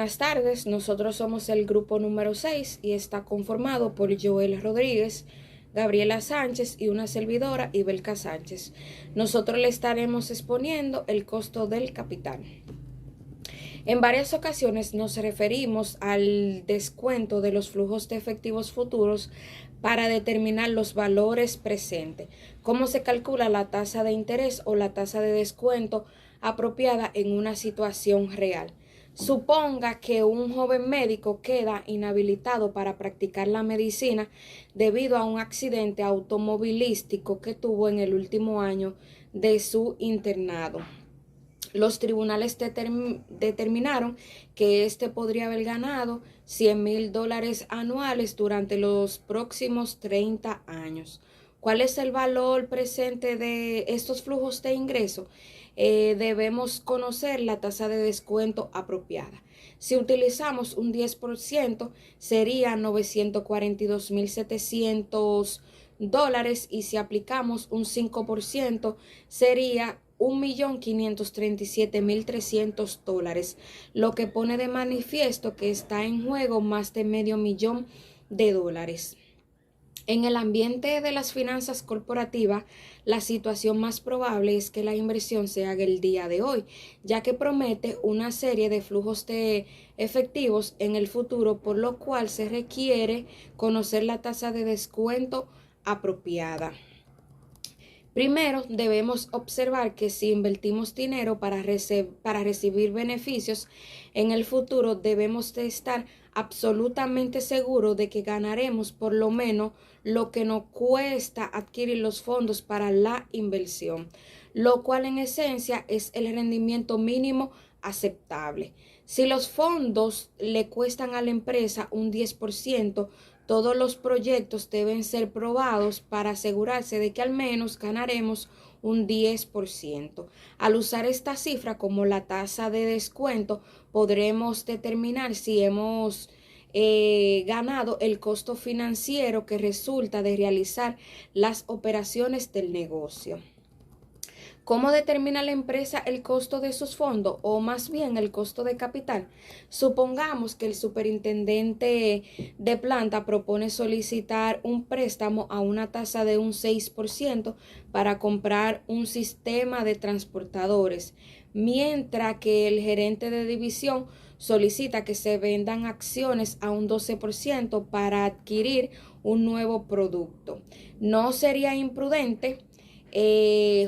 buenas tardes, nosotros somos el grupo número 6 y está conformado por Joel Rodríguez, Gabriela Sánchez y una servidora, Ibelka Sánchez. Nosotros le estaremos exponiendo el costo del capital. En varias ocasiones nos referimos al descuento de los flujos de efectivos futuros para determinar los valores presentes, cómo se calcula la tasa de interés o la tasa de descuento apropiada en una situación real. Suponga que un joven médico queda inhabilitado para practicar la medicina debido a un accidente automovilístico que tuvo en el último año de su internado. Los tribunales determinaron que éste podría haber ganado $100,000 anuales durante los próximos 30 años. ¿Cuál es el valor presente de estos flujos de ingreso? Debemos conocer la tasa de descuento apropiada. Si utilizamos un 10%, sería $942,700 y si aplicamos un 5%, sería $1,537,300, lo que pone de manifiesto que está en juego más de $500,000. En el ambiente de las finanzas corporativas, la situación más probable es que la inversión se haga el día de hoy, ya que promete una serie de flujos de efectivos en el futuro, por lo cual se requiere conocer la tasa de descuento apropiada. Primero, debemos observar que si invertimos dinero para recibir beneficios en el futuro, debemos de estar absolutamente seguros de que ganaremos por lo menos lo que nos cuesta adquirir los fondos para la inversión, lo cual en esencia es el rendimiento mínimo aceptable. Si los fondos le cuestan a la empresa un 10%, todos los proyectos deben ser probados para asegurarse de que al menos ganaremos un 10%. Al usar esta cifra como la tasa de descuento, podremos determinar si hemos ganado el costo financiero que resulta de realizar las operaciones del negocio. ¿Cómo determina la empresa el costo de sus fondos o más bien el costo de capital? Supongamos que el superintendente de planta propone solicitar un préstamo a una tasa de un 6% para comprar un sistema de transportadores, mientras que el gerente de división solicita que se vendan acciones a un 12% para adquirir un nuevo producto. ¿No sería imprudente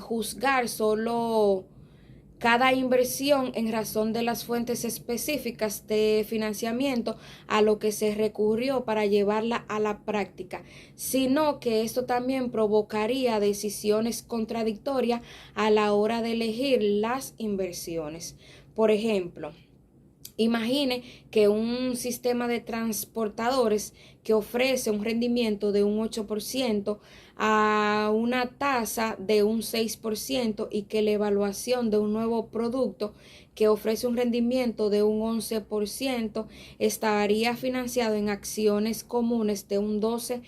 juzgar solo cada inversión en razón de las fuentes específicas de financiamiento a lo que se recurrió para llevarla a la práctica, sino que esto también provocaría decisiones contradictorias a la hora de elegir las inversiones? Por ejemplo, imagine que un sistema de transportadores que ofrece un rendimiento de un 8% a una tasa de un 6% y que la evaluación de un nuevo producto que ofrece un rendimiento de un 11% estaría financiado en acciones comunes de un 12%.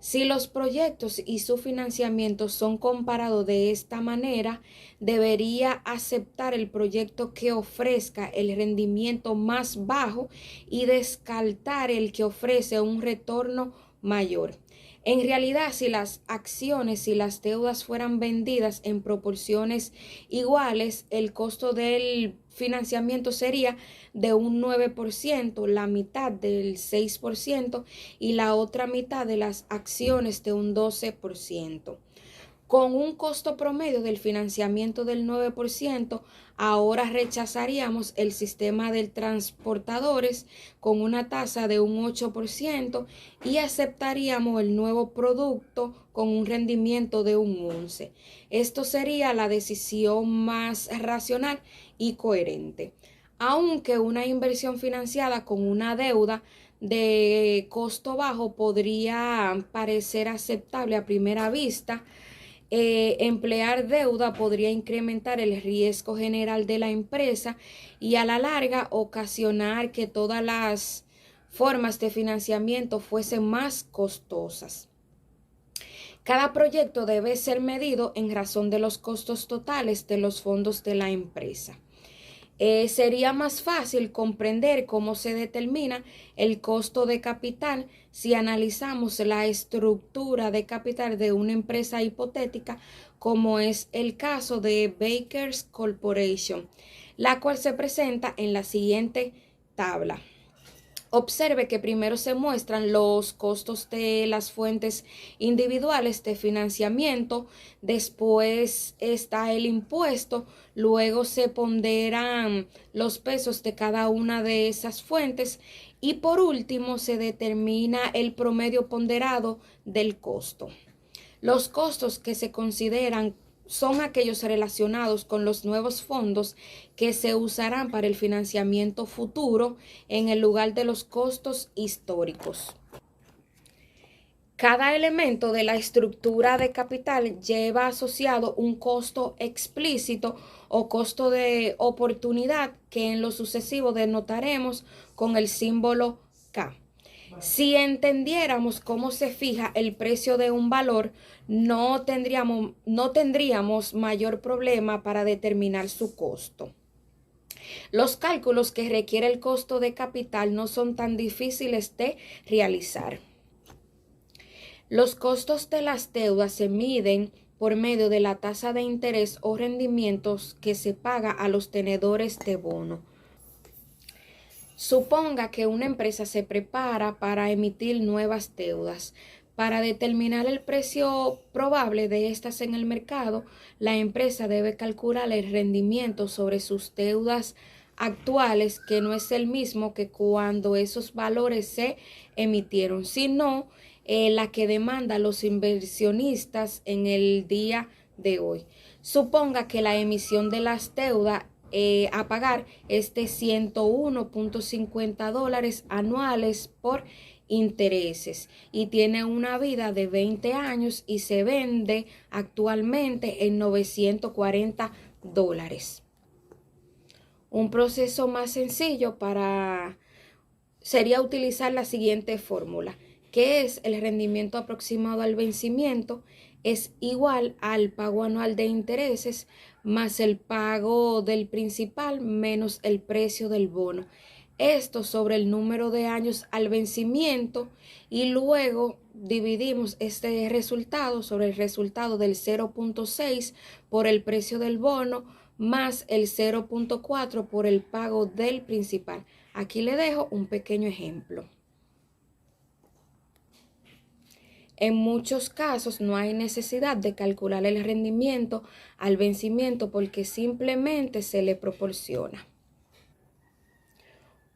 Si los proyectos y su financiamiento son comparados de esta manera, debería aceptar el proyecto que ofrezca el rendimiento más bajo y descartar el que ofrece un retorno mayor. En realidad, si las acciones y las deudas fueran vendidas en proporciones iguales, el costo del financiamiento sería de un 9%, la mitad del 6% y la otra mitad de las acciones de un 12%. Con un costo promedio del financiamiento del 9%, ahora rechazaríamos el sistema de transportadores con una tasa de un 8% y aceptaríamos el nuevo producto con un rendimiento de un 11%. Esto sería la decisión más racional y coherente. Aunque una inversión financiada con una deuda de costo bajo podría parecer aceptable a primera vista, emplear deuda podría incrementar el riesgo general de la empresa y a la larga ocasionar que todas las formas de financiamiento fuesen más costosas. Cada proyecto debe ser medido en razón de los costos totales de los fondos de la empresa. Sería más fácil comprender cómo se determina el costo de capital si analizamos la estructura de capital de una empresa hipotética, como es el caso de Baker's Corporation, la cual se presenta en la siguiente tabla. Observe que primero se muestran los costos de las fuentes individuales de financiamiento, después está el impuesto, luego se ponderan los pesos de cada una de esas fuentes y por último se determina el promedio ponderado del costo. Los costos que se consideran son aquellos relacionados con los nuevos fondos que se usarán para el financiamiento futuro en el lugar de los costos históricos. Cada elemento de la estructura de capital lleva asociado un costo explícito o costo de oportunidad que en lo sucesivo denotaremos con el símbolo K. Si entendiéramos cómo se fija el precio de un valor, no tendríamos mayor problema para determinar su costo. Los cálculos que requiere el costo de capital no son tan difíciles de realizar. Los costos de las deudas se miden por medio de la tasa de interés o rendimientos que se paga a los tenedores de bono. Suponga que una empresa se prepara para emitir nuevas deudas. Para determinar el precio probable de estas en el mercado, la empresa debe calcular el rendimiento sobre sus deudas actuales, que no es el mismo que cuando esos valores se emitieron, sino la que demanda los inversionistas en el día de hoy. Suponga que la emisión de las deudas a pagar es de $101.50 anuales por intereses y tiene una vida de 20 años y se vende actualmente en $940. Un proceso más sencillo sería utilizar la siguiente fórmula, que es el rendimiento aproximado al vencimiento es igual al pago anual de intereses más el pago del principal menos el precio del bono. Esto sobre el número de años al vencimiento y luego dividimos este resultado sobre el resultado del 0.6 por el precio del bono más el 0.4 por el pago del principal. Aquí le dejo un pequeño ejemplo. En muchos casos no hay necesidad de calcular el rendimiento al vencimiento porque simplemente se le proporciona.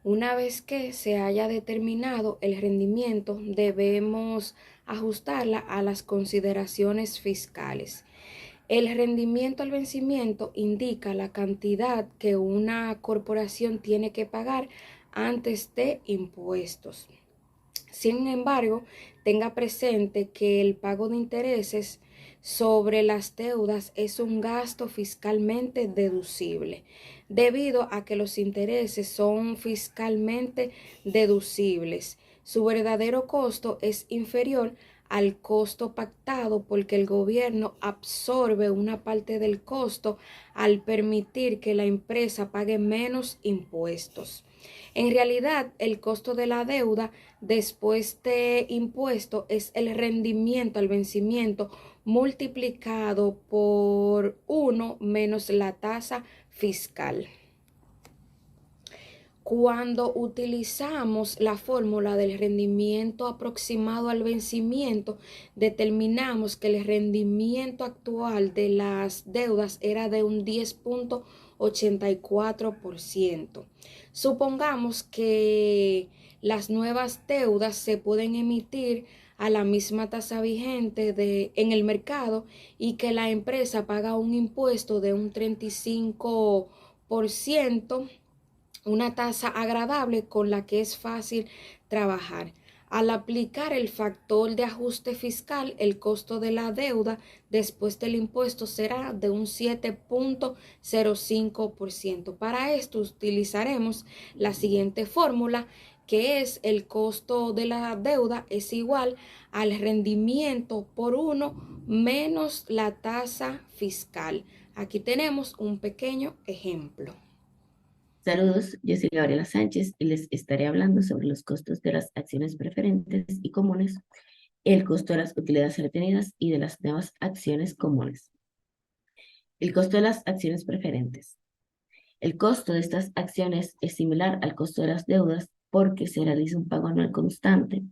Una vez que se haya determinado el rendimiento, debemos ajustarla a las consideraciones fiscales. El rendimiento al vencimiento indica la cantidad que una corporación tiene que pagar antes de impuestos. Sin embargo, tenga presente que el pago de intereses sobre las deudas es un gasto fiscalmente deducible, debido a que los intereses son fiscalmente deducibles. Su verdadero costo es inferior al costo pactado porque el gobierno absorbe una parte del costo al permitir que la empresa pague menos impuestos. En realidad, el costo de la deuda después de impuesto es el rendimiento al vencimiento multiplicado por 1 menos la tasa fiscal. Cuando utilizamos la fórmula del rendimiento aproximado al vencimiento, determinamos que el rendimiento actual de las deudas era de un 10.84%. Supongamos que las nuevas deudas se pueden emitir a la misma tasa vigente en el mercado y que la empresa paga un impuesto de un 35%, una tasa agradable con la que es fácil trabajar. Al aplicar el factor de ajuste fiscal, el costo de la deuda después del impuesto será de un 7.05%. Para esto utilizaremos la siguiente fórmula, que es el costo de la deuda es igual al rendimiento por 1 menos la tasa fiscal. Aquí tenemos un pequeño ejemplo. Saludos, yo soy Gabriela Sánchez y les estaré hablando sobre los costos de las acciones preferentes y comunes, el costo de las utilidades retenidas y de las nuevas acciones comunes. El costo de las acciones preferentes. El costo de estas acciones es similar al costo de las deudas porque se realiza un pago anual constante,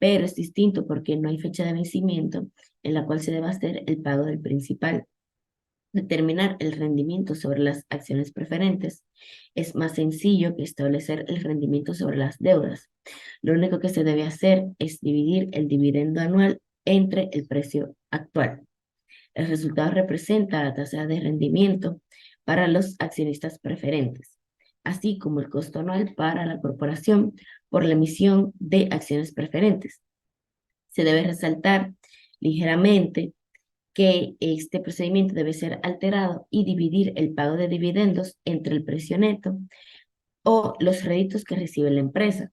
pero es distinto porque no hay fecha de vencimiento en la cual se debe hacer el pago del principal. Determinar el rendimiento sobre las acciones preferentes es más sencillo que establecer el rendimiento sobre las deudas. Lo único que se debe hacer es dividir el dividendo anual entre el precio actual. El resultado representa la tasa de rendimiento para los accionistas preferentes, así como el costo anual para la corporación por la emisión de acciones preferentes. Se debe resaltar ligeramente que este procedimiento debe ser alterado y dividir el pago de dividendos entre el precio neto o los réditos que recibe la empresa.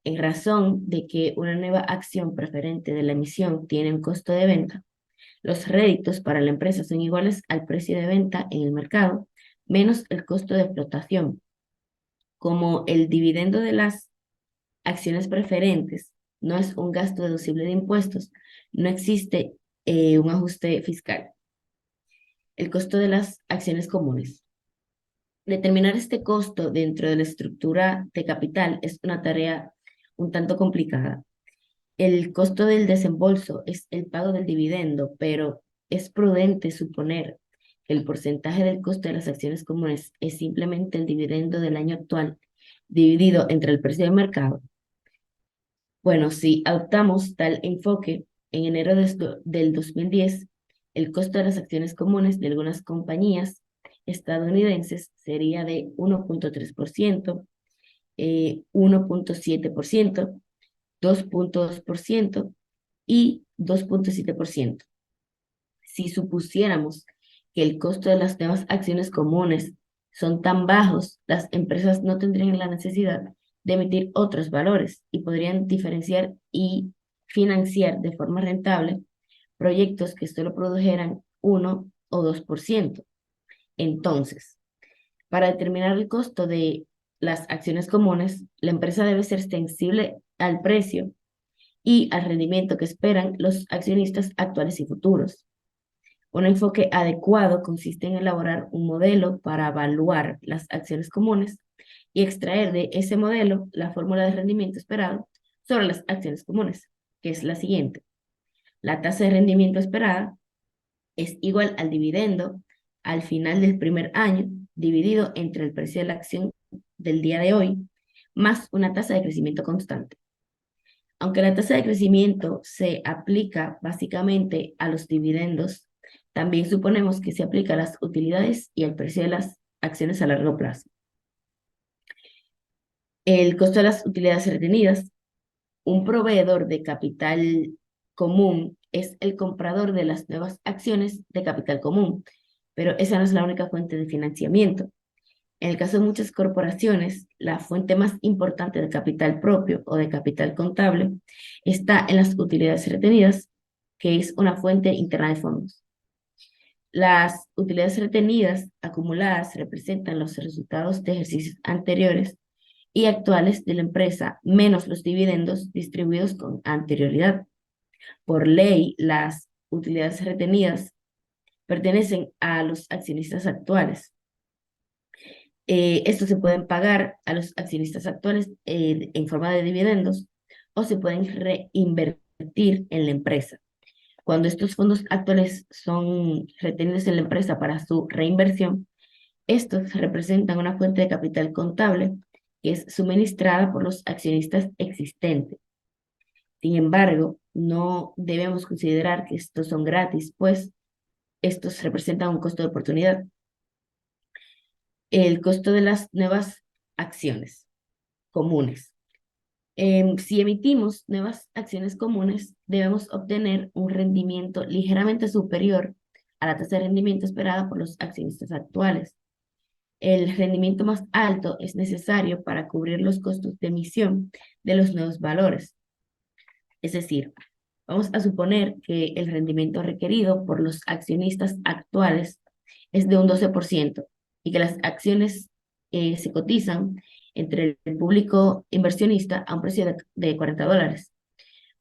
En razón de que una nueva acción preferente de la emisión tiene un costo de venta, los réditos para la empresa son iguales al precio de venta en el mercado menos el costo de explotación. Como el dividendo de las acciones preferentes no es un gasto deducible de impuestos, no existe un ajuste fiscal. El costo de las acciones comunes. Determinar este costo dentro de la estructura de capital es una tarea un tanto complicada. El costo del desembolso es el pago del dividendo, pero es prudente suponer que el porcentaje del costo de las acciones comunes es simplemente el dividendo del año actual dividido entre el precio de mercado. Bueno, si adoptamos tal enfoque, en enero del 2010, el costo de las acciones comunes de algunas compañías estadounidenses sería de 1.3%, 1.7%, 2.2% y 2.7%. Si supusiéramos que el costo de las nuevas acciones comunes son tan bajos, las empresas no tendrían la necesidad de emitir otros valores y podrían diferenciar y financiar de forma rentable proyectos que solo produjeran 1 o 2%. Entonces, para determinar el costo de las acciones comunes, la empresa debe ser sensible al precio y al rendimiento que esperan los accionistas actuales y futuros. Un enfoque adecuado consiste en elaborar un modelo para evaluar las acciones comunes y extraer de ese modelo la fórmula de rendimiento esperado sobre las acciones comunes, que es la siguiente. La tasa de rendimiento esperada es igual al dividendo al final del primer año dividido entre el precio de la acción del día de hoy más una tasa de crecimiento constante. Aunque la tasa de crecimiento se aplica básicamente a los dividendos, también suponemos que se aplica a las utilidades y al precio de las acciones a largo plazo. El costo de las utilidades retenidas. Un proveedor de capital común es el comprador de las nuevas acciones de capital común, pero esa no es la única fuente de financiamiento. En el caso de muchas corporaciones, la fuente más importante de capital propio o de capital contable está en las utilidades retenidas, que es una fuente interna de fondos. Las utilidades retenidas acumuladas representan los resultados de ejercicios anteriores y actuales de la empresa, menos los dividendos distribuidos con anterioridad. Por ley, las utilidades retenidas pertenecen a los accionistas actuales. Estos se pueden pagar a los accionistas actuales en forma de dividendos o se pueden reinvertir en la empresa. Cuando estos fondos actuales son retenidos en la empresa para su reinversión, estos representan una fuente de capital contable que es suministrada por los accionistas existentes. Sin embargo, no debemos considerar que estos son gratis, pues estos representan un costo de oportunidad. El costo de las nuevas acciones comunes. Si emitimos nuevas acciones comunes, debemos obtener un rendimiento ligeramente superior a la tasa de rendimiento esperada por los accionistas actuales. El rendimiento más alto es necesario para cubrir los costos de emisión de los nuevos valores. Es decir, vamos a suponer que el rendimiento requerido por los accionistas actuales es de un 12% y que las acciones se cotizan entre el público inversionista a un precio de $40.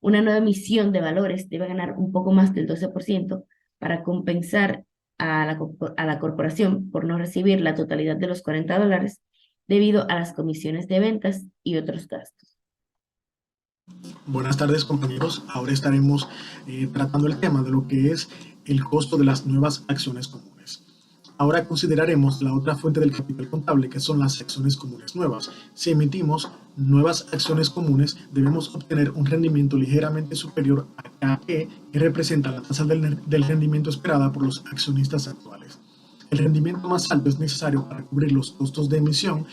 Una nueva emisión de valores debe ganar un poco más del 12% para compensar a la corporación por no recibir la totalidad de los $40 debido a las comisiones de ventas y otros gastos. Buenas tardes, compañeros. Ahora estaremos tratando el tema de lo que es el costo de las nuevas acciones comunes. Ahora consideraremos la otra fuente del capital contable, que son las acciones comunes nuevas. Si emitimos nuevas acciones comunes, debemos obtener un rendimiento ligeramente superior a KE, que representa la tasa del rendimiento esperada por los accionistas actuales. El rendimiento más alto es necesario para cubrir los costos de emisión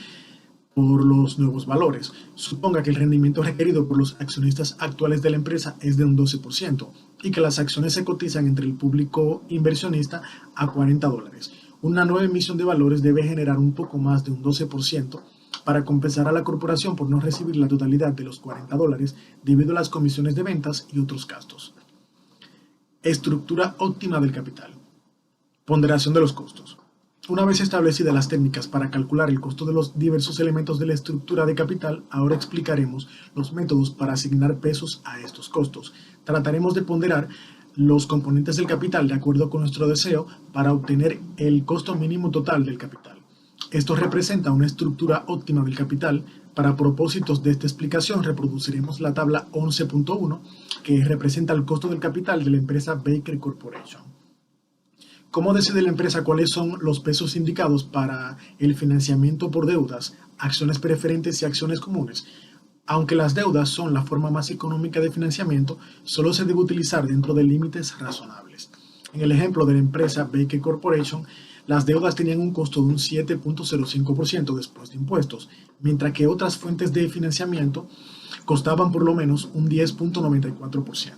por los nuevos valores. Suponga que el rendimiento requerido por los accionistas actuales de la empresa es de un 12% y que las acciones se cotizan entre el público inversionista a $40. Una nueva emisión de valores debe generar un poco más de un 12% para compensar a la corporación por no recibir la totalidad de los $40 debido a las comisiones de ventas y otros gastos. Estructura óptima del capital. Ponderación de los costos. Una vez establecidas las técnicas para calcular el costo de los diversos elementos de la estructura de capital, ahora explicaremos los métodos para asignar pesos a estos costos. Trataremos de ponderar los componentes del capital de acuerdo con nuestro deseo para obtener el costo mínimo total del capital. Esto representa una estructura óptima del capital. Para propósitos de esta explicación reproduciremos la tabla 11.1 que representa el costo del capital de la empresa Baker Corporation. ¿Cómo decide la empresa cuáles son los pesos indicados para el financiamiento por deudas, acciones preferentes y acciones comunes? Aunque las deudas son la forma más económica de financiamiento, solo se debe utilizar dentro de límites razonables. En el ejemplo de la empresa Baker Corporation, las deudas tenían un costo de un 7.05% después de impuestos, mientras que otras fuentes de financiamiento costaban por lo menos un 10.94%.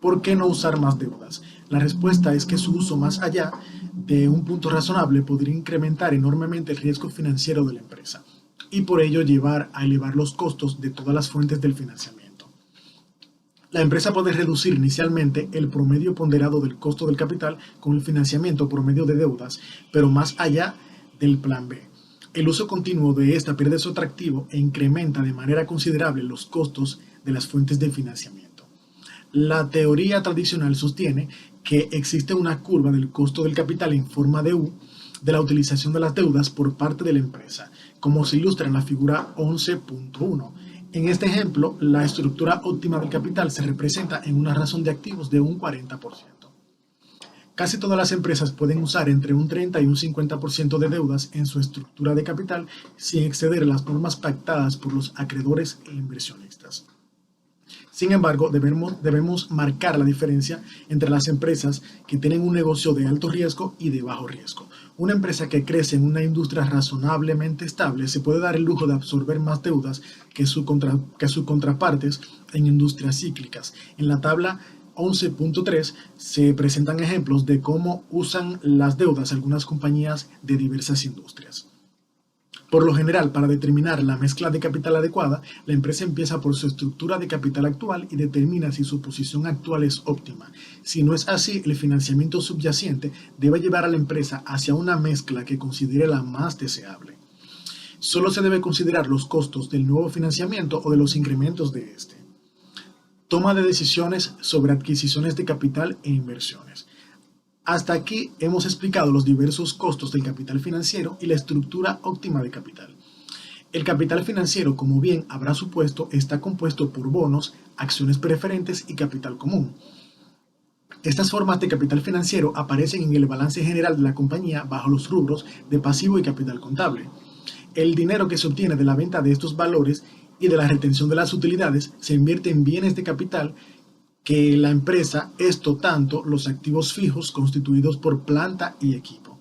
¿Por qué no usar más deudas? La respuesta es que su uso más allá de un punto razonable podría incrementar enormemente el riesgo financiero de la empresa y por ello llevar a elevar los costos de todas las fuentes del financiamiento. La empresa puede reducir inicialmente el promedio ponderado del costo del capital con el financiamiento por medio de deudas, pero más allá del plan B. El uso continuo de esta pierde su atractivo e incrementa de manera considerable los costos de las fuentes de financiamiento. La teoría tradicional sostiene que existe una curva del costo del capital en forma de U de la utilización de las deudas por parte de la empresa, como se ilustra en la figura 11.1. En este ejemplo, la estructura óptima del capital se representa en una razón de activos de un 40%. Casi todas las empresas pueden usar entre un 30 y un 50% de deudas en su estructura de capital sin exceder las normas pactadas por los acreedores e inversionistas. Sin embargo, debemos marcar la diferencia entre las empresas que tienen un negocio de alto riesgo y de bajo riesgo. Una empresa que crece en una industria razonablemente estable se puede dar el lujo de absorber más deudas que sus contrapartes en industrias cíclicas. En la tabla 11.3 se presentan ejemplos de cómo usan las deudas algunas compañías de diversas industrias. Por lo general, para determinar la mezcla de capital adecuada, la empresa empieza por su estructura de capital actual y determina si su posición actual es óptima. Si no es así, el financiamiento subyacente debe llevar a la empresa hacia una mezcla que considere la más deseable. Solo se debe considerar los costos del nuevo financiamiento o de los incrementos de este. Toma de decisiones sobre adquisiciones de capital e inversiones. Hasta aquí hemos explicado los diversos costos del capital financiero y la estructura óptima de capital. El capital financiero, como bien habrá supuesto, está compuesto por bonos, acciones preferentes y capital común. Estas formas de capital financiero aparecen en el balance general de la compañía bajo los rubros de pasivo y capital contable. El dinero que se obtiene de la venta de estos valores y de la retención de las utilidades se invierte en bienes de capital que la empresa, esto tanto los activos fijos constituidos por planta y equipo.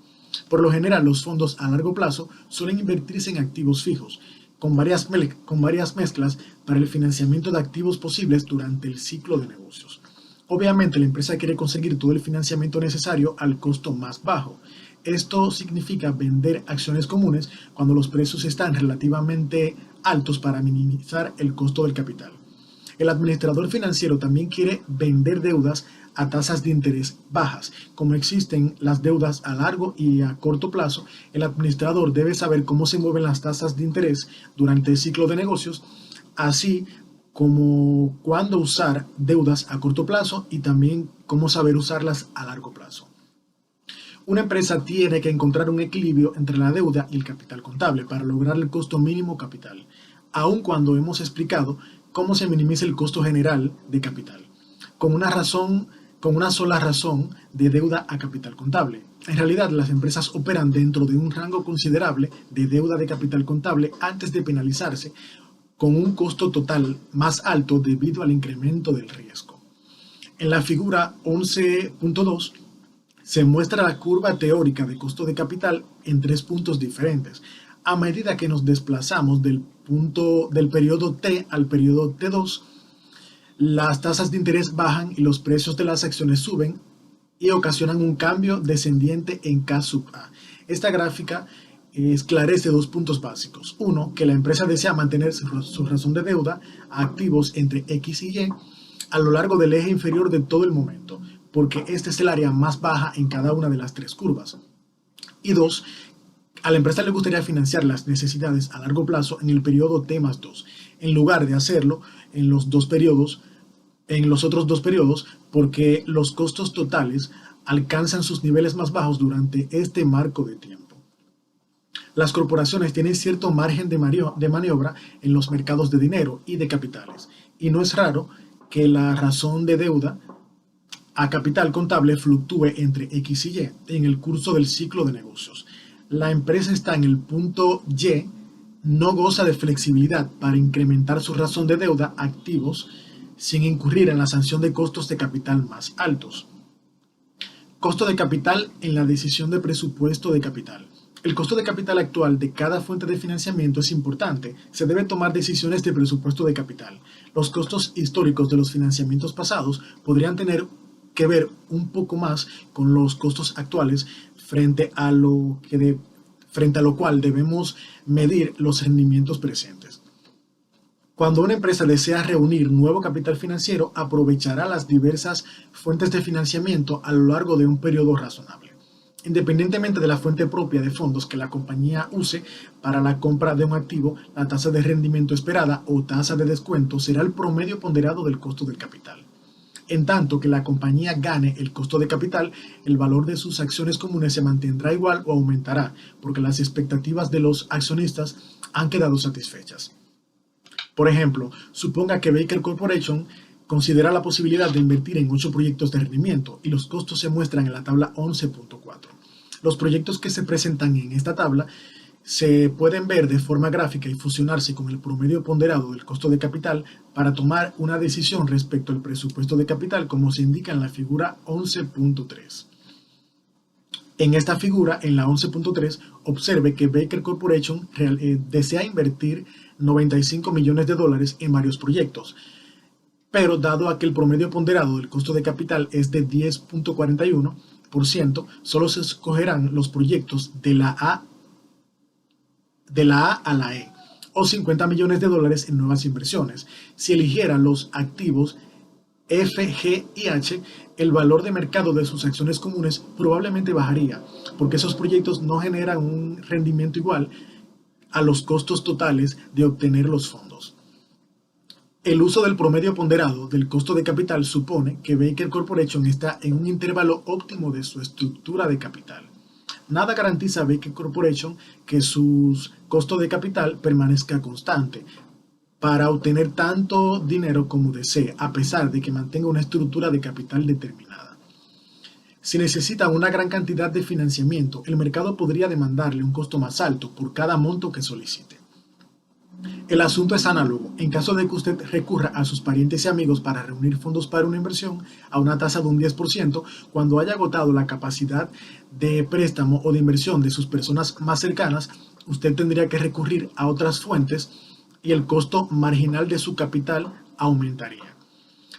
Por lo general, los fondos a largo plazo suelen invertirse en activos fijos, con varias mezclas para el financiamiento de activos posibles durante el ciclo de negocios. Obviamente, la empresa quiere conseguir todo el financiamiento necesario al costo más bajo. Esto significa vender acciones comunes cuando los precios están relativamente altos para minimizar el costo del capital. El administrador financiero también quiere vender deudas a tasas de interés bajas. Como existen las deudas a largo y a corto plazo, el administrador debe saber cómo se mueven las tasas de interés durante el ciclo de negocios, así como cuándo usar deudas a corto plazo y también cómo saber usarlas a largo plazo. Una empresa tiene que encontrar un equilibrio entre la deuda y el capital contable para lograr el costo mínimo capital, aun cuando hemos explicado cómo se minimiza el costo general de capital, con una sola razón de deuda a capital contable. En realidad, las empresas operan dentro de un rango considerable de deuda de capital contable antes de penalizarse con un costo total más alto debido al incremento del riesgo. En la figura 11.2 se muestra la curva teórica de costo de capital en 3 puntos diferentes. A medida que nos desplazamos del periodo T al periodo T2, las tasas de interés bajan y los precios de las acciones suben y ocasionan un cambio descendiente en K sub A. Esta gráfica esclarece 2 puntos básicos. Uno, que la empresa desea mantener su razón de deuda a activos entre X y Y a lo largo del eje inferior de todo el momento, porque este es el área más baja en cada una de las 3 curvas. Y 2, a la empresa le gustaría financiar las necesidades a largo plazo en el periodo T+2, en lugar de hacerlo en los otros dos periodos, porque los costos totales alcanzan sus niveles más bajos durante este marco de tiempo. Las corporaciones tienen cierto margen de maniobra en los mercados de dinero y de capitales, y no es raro que la razón de deuda a capital contable fluctúe entre X y Y en el curso del ciclo de negocios. La empresa está en el punto Y, no goza de flexibilidad para incrementar su razón de deuda a activos sin incurrir en la sanción de costos de capital más altos. Costo de capital en la decisión de presupuesto de capital. El costo de capital actual de cada fuente de financiamiento es importante. Se deben tomar decisiones de presupuesto de capital. Los costos históricos de los financiamientos pasados podrían tener que ver un poco más con los costos actuales frente a lo cual debemos medir los rendimientos presentes. Cuando una empresa desea reunir nuevo capital financiero, aprovechará las diversas fuentes de financiamiento a lo largo de un periodo razonable. Independientemente de la fuente propia de fondos que la compañía use para la compra de un activo, la tasa de rendimiento esperada o tasa de descuento será el promedio ponderado del costo del capital. En tanto que la compañía gane el costo de capital, el valor de sus acciones comunes se mantendrá igual o aumentará, porque las expectativas de los accionistas han quedado satisfechas. Por ejemplo, suponga que Baker Corporation considera la posibilidad de invertir en 8 proyectos de rendimiento y los costos se muestran en la tabla 11.4. Los proyectos que se presentan en esta tabla se pueden ver de forma gráfica y fusionarse con el promedio ponderado del costo de capital para tomar una decisión respecto al presupuesto de capital, como se indica en la figura 11.3. En esta figura, en la 11.3, observe que Baker Corporation desea invertir $95 millones en varios proyectos, pero dado a que el promedio ponderado del costo de capital es de 10.41%, solo se escogerán los proyectos de la A a la E, o $50 millones en nuevas inversiones. Si eligiera los activos F, G y H, el valor de mercado de sus acciones comunes probablemente bajaría, porque esos proyectos no generan un rendimiento igual a los costos totales de obtener los fondos. El uso del promedio ponderado del costo de capital supone que Baker Corporation está en un intervalo óptimo de su estructura de capital. Nada garantiza a Baker Corporation que su costo de capital permanezca constante para obtener tanto dinero como desee, a pesar de que mantenga una estructura de capital determinada. Si necesita una gran cantidad de financiamiento, el mercado podría demandarle un costo más alto por cada monto que solicite. El asunto es análogo. En caso de que usted recurra a sus parientes y amigos para reunir fondos para una inversión a una tasa de un 10%, cuando haya agotado la capacidad de préstamo o de inversión de sus personas más cercanas, usted tendría que recurrir a otras fuentes y el costo marginal de su capital aumentaría.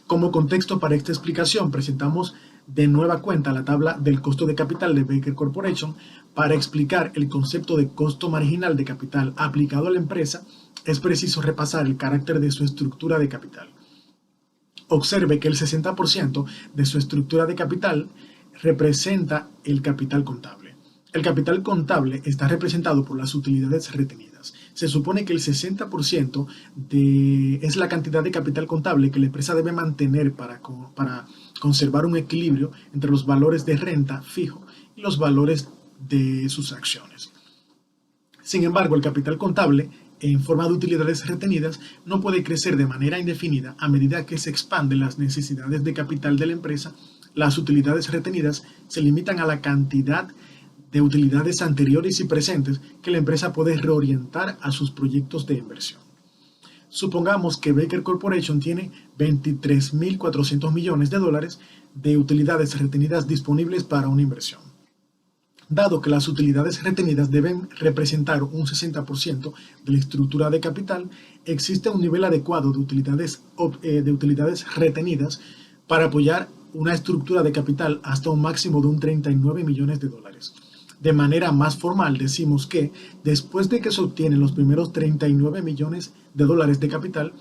Como contexto para esta explicación, presentamos de nueva cuenta la tabla del costo de capital de Baker Corporation. Para explicar el concepto de costo marginal de capital aplicado a la empresa, es preciso repasar el carácter de su estructura de capital. Observe que el 60% de su estructura de capital representa el capital contable. El capital contable está representado por las utilidades retenidas. Se supone que el 60% es la cantidad de capital contable que la empresa debe mantener para conservar un equilibrio entre los valores de renta fijo y los valores de sus acciones. Sin embargo, el capital contable en forma de utilidades retenidas no puede crecer de manera indefinida a medida que se expanden las necesidades de capital de la empresa. Las utilidades retenidas se limitan a la cantidad de utilidades anteriores y presentes que la empresa puede reorientar a sus proyectos de inversión. Supongamos que Baker Corporation tiene 23.400 millones de dólares de utilidades retenidas disponibles para una inversión. Dado que las utilidades retenidas deben representar un 60% de la estructura de capital, existe un nivel adecuado de utilidades retenidas para apoyar una estructura de capital hasta un máximo de un 39 millones de dólares. De manera más formal decimos que después de que se obtienen los primeros 39 millones de dólares de capital,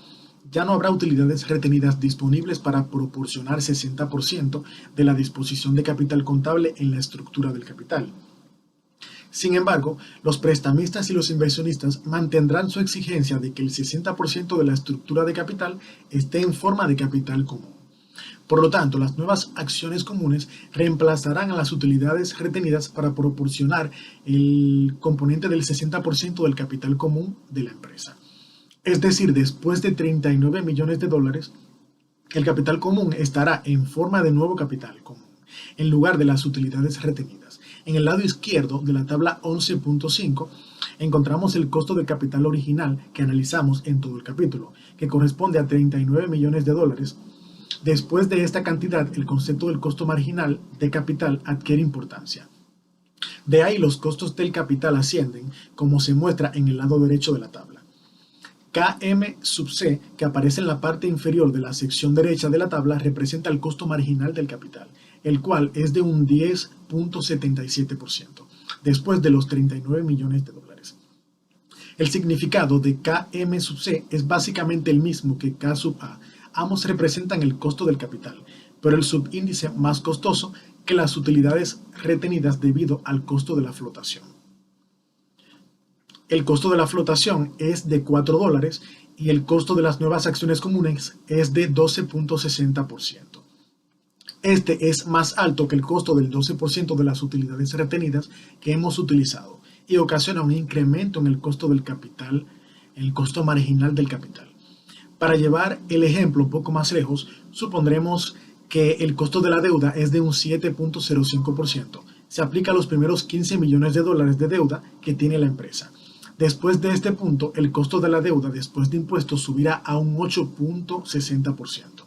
ya no habrá utilidades retenidas disponibles para proporcionar 60% de la disposición de capital contable en la estructura del capital. Sin embargo, los prestamistas y los inversionistas mantendrán su exigencia de que el 60% de la estructura de capital esté en forma de capital común. Por lo tanto, las nuevas acciones comunes reemplazarán a las utilidades retenidas para proporcionar el componente del 60% del capital común de la empresa. Es decir, después de 39 millones de dólares, el capital común estará en forma de nuevo capital común, en lugar de las utilidades retenidas. En el lado izquierdo de la tabla 11.5 encontramos el costo del capital original que analizamos en todo el capítulo, que corresponde a 39 millones de dólares. Después de esta cantidad, el concepto del costo marginal de capital adquiere importancia. De ahí los costos del capital ascienden, como se muestra en el lado derecho de la tabla. KM sub C, que aparece en la parte inferior de la sección derecha de la tabla, representa el costo marginal del capital, el cual es de un 10.77%, después de los 39 millones de dólares. El significado de KM sub C es básicamente el mismo que K sub A. Ambos representan el costo del capital, pero el subíndice más costoso que las utilidades retenidas debido al costo de la flotación. El costo de la flotación es de $4 y el costo de las nuevas acciones comunes es de 12.60%. Este es más alto que el costo del 12% de las utilidades retenidas que hemos utilizado y ocasiona un incremento en el costo del capital, en el costo marginal del capital. Para llevar el ejemplo un poco más lejos, supondremos que el costo de la deuda es de un 7.05%. Se aplica a los primeros 15 millones de dólares de deuda que tiene la empresa. Después de este punto, el costo de la deuda después de impuestos subirá a un 8.60%.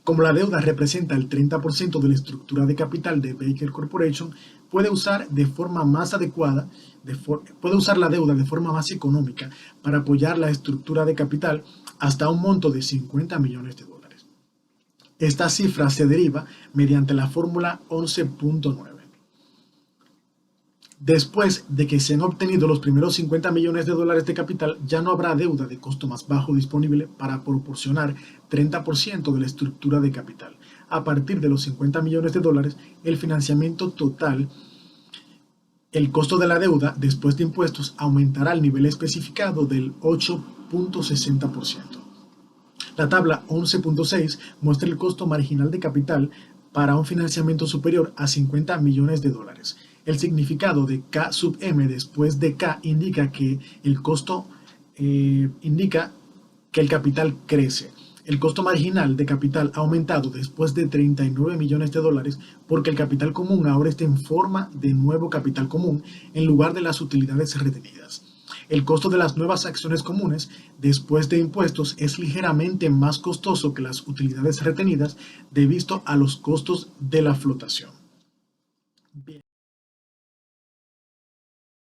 Como la deuda representa el 30% de la estructura de capital de Baker Corporation, puede usar la deuda de forma más económica para apoyar la estructura de capital hasta un monto de 50 millones de dólares. Esta cifra se deriva mediante la fórmula 11.9. Después de que se han obtenido los primeros 50 millones de dólares de capital, ya no habrá deuda de costo más bajo disponible para proporcionar 30% de la estructura de capital. A partir de los 50 millones de dólares, el financiamiento total, el costo de la deuda después de impuestos aumentará al nivel especificado del 8.60%. La tabla 11.6 muestra el costo marginal de capital para un financiamiento superior a 50 millones de dólares. El significado de K sub M después de K indica que el costo indica que el capital crece. El costo marginal de capital ha aumentado después de 39 millones de dólares porque el capital común ahora está en forma de nuevo capital común en lugar de las utilidades retenidas. El costo de las nuevas acciones comunes después de impuestos es ligeramente más costoso que las utilidades retenidas debido a los costos de la flotación. Bien.